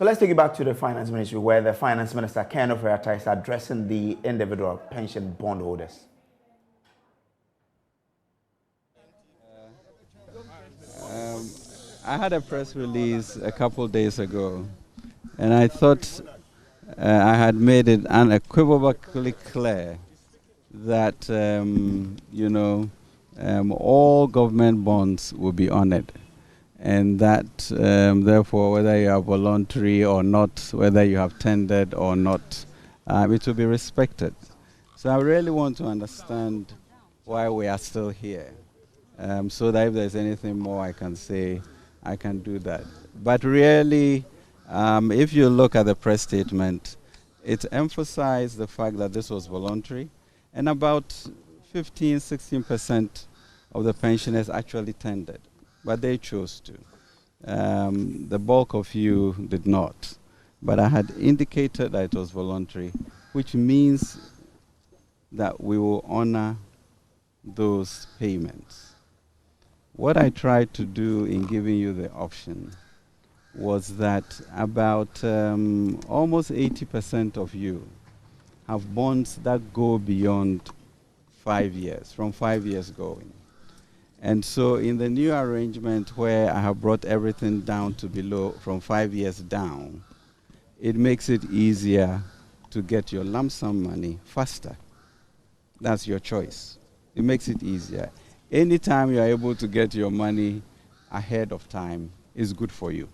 So let's take it back to the finance ministry, where the finance minister, Ken Ofori-Atta, is addressing the individual pension bondholders. I had a press release a couple days ago, and I thought I had made it unequivocally clear that all government bonds will be honored, and that therefore, whether you are voluntary or not, whether you have tendered or not, it will be respected. So I really want to understand why we are still here, so that if there's anything more I can say, I can do that. But really, if you look at the press statement, it emphasized the fact that this was voluntary, and about 15–16% of the pensioners actually tendered, but they chose to. The bulk of you did not. But I had indicated that it was voluntary, which means that we will honor those payments. What I tried to do in giving you the option was that about almost 80% of you have bonds that go beyond 5 years, from 5 years going. And so in the new arrangement where I have brought everything down to below, from 5 years down, it makes it easier to get your lump sum money faster. That's your choice. It makes it easier. Anytime you're able to get your money ahead of time is good for you.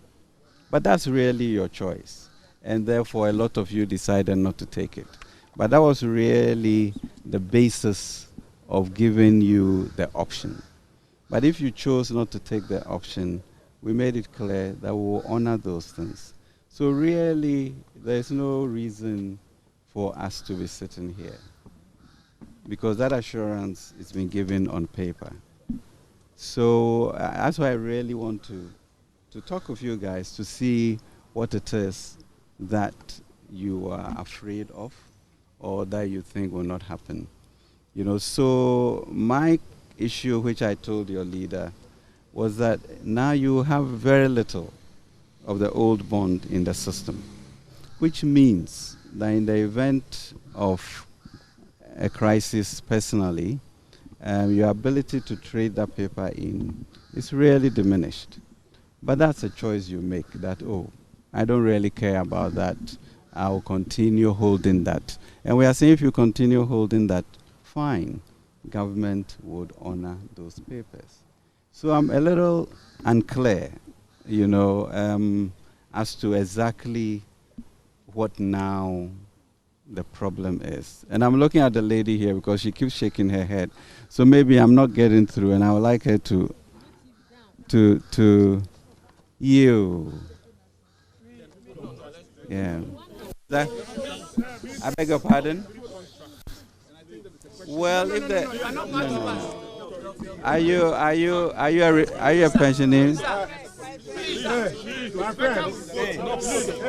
But that's really your choice. And therefore, a lot of you decided not to take it. But that was really the basis of giving you the option. But if you chose not to take the option, we made it clear that we will honor those things. So really, there's no reason for us to be sitting here, because that assurance is been given on paper. So that's why I really want to talk with you guys to see what it is that you are afraid of or that you think will not happen. So my issue, which I told your leader, was that now you have very little of the old bond in the system, which means that in the event of a crisis personally, your ability to trade that paper in is really diminished. But that's a choice you make, that, oh, I don't really care about that. I will continue holding that. And we are saying if you continue holding that, fine, government would honor those papers. So I'm a little unclear, as to exactly what now the problem is. And I'm looking at the lady here because she keeps shaking her head. So maybe I'm not getting through, and I would like her to you. Yeah. I beg your pardon? Well, if the no. Are you a pensioner?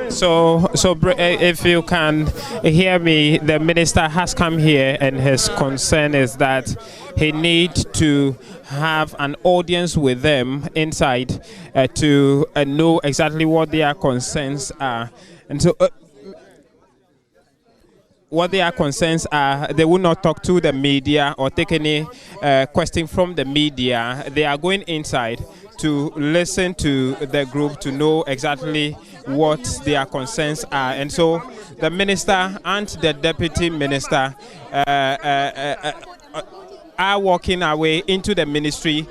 So if you can hear me, the minister has come here, and his concern is that he needs to have an audience with them inside to know exactly what their concerns are. And so what their concerns are, they will not talk to the media or take any question from the media. They are going inside to listen to the group to know exactly what their concerns are. And so the minister and the deputy minister are walking away into the ministry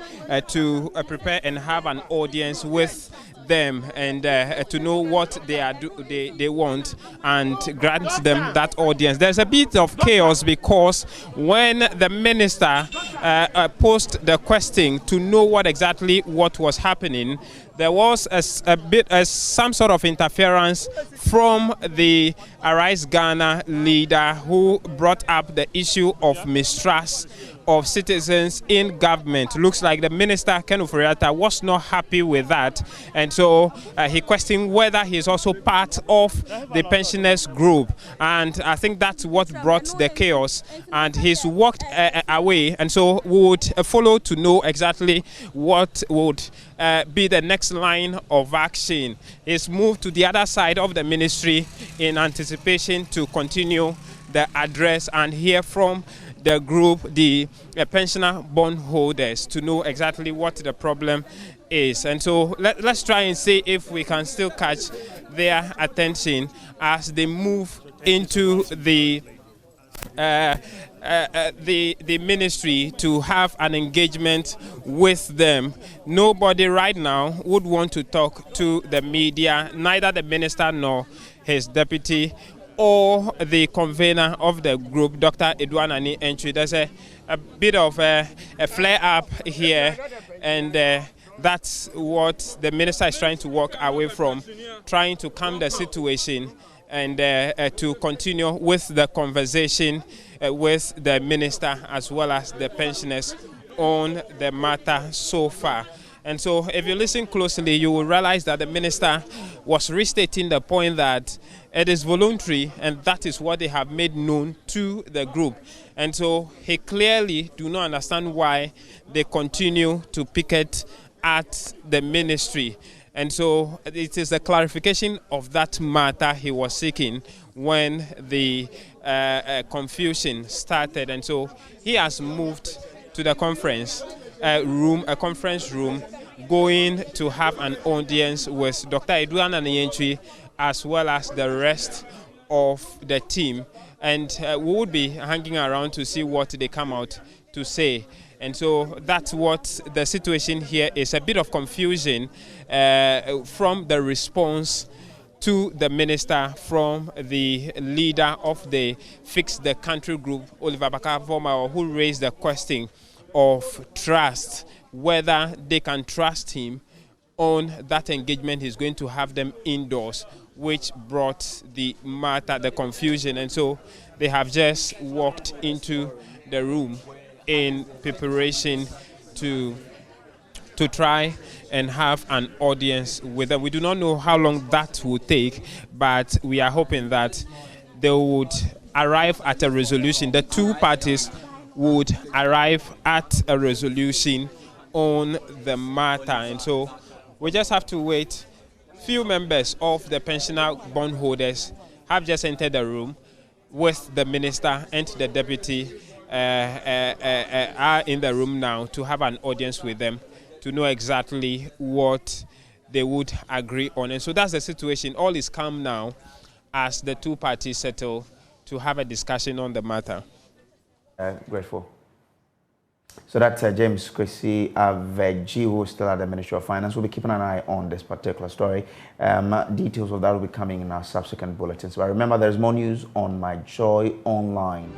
to prepare and have an audience with them and to know what they want and grant them that audience. There's a bit of chaos because when the minister posed the question to know what was happening, there was some sort of interference from the Arise Ghana leader who brought up the issue of mistrust of citizens in government. Looks like the minister, Ken Ofori-Atta, was not happy with that. And so he questioned whether he is also part of the pensioners group. And I think that's what brought the chaos. And he's walked away. And so we would follow to know exactly what would be the next line of action. He's moved to the other side of the ministry in anticipation to continue the address and hear from the group, the pensioner bondholders, to know exactly what the problem is. And so let's try and see if we can still catch their attention as they move into the ministry to have an engagement with them. Nobody right now would want to talk to the media, neither the minister nor his deputy or the convener of the group, Dr. Edouard Nani Entry. There's a bit of a flare-up here, and that's what the minister is trying to walk away from, trying to calm the situation and to continue with the conversation with the minister as well as the pensioners on the matter so far. And so if you listen closely, you will realize that the minister was restating the point that it is voluntary, and that is what they have made known to the group. And so he clearly do not understand why they continue to picket at the ministry. And so it is a clarification of that matter he was seeking when the confusion started. And so he has moved to the conference room, going to have an audience with Dr. Edouard Nani Entry as well as the rest of the team. And we would be hanging around to see what they come out to say. And so that's what the situation here is, a bit of confusion from the response to the minister from the leader of the Fix the Country group, Oliver Baka-Vormawor, who raised the question of trust, whether they can trust him on that engagement he's going to have them indoors, which brought the matter, the confusion. And so they have just walked into the room in preparation to try and have an audience with them. We do not know how long that will take, but we are hoping that they would arrive at a resolution. The two parties would arrive at a resolution on the matter. And so we just have to wait. Few members of the pensioner bondholders have just entered the room with the minister and the deputy are in the room now to have an audience with them to know exactly what they would agree on. And so that's the situation. All is calm now as the two parties settle to have a discussion on the matter. Grateful. So that's James Kwesi Aveji, who is still at the Ministry of Finance. We'll be keeping an eye on this particular story. Details of that will be coming in our subsequent bulletins. But remember, there's more news on My Joy Online.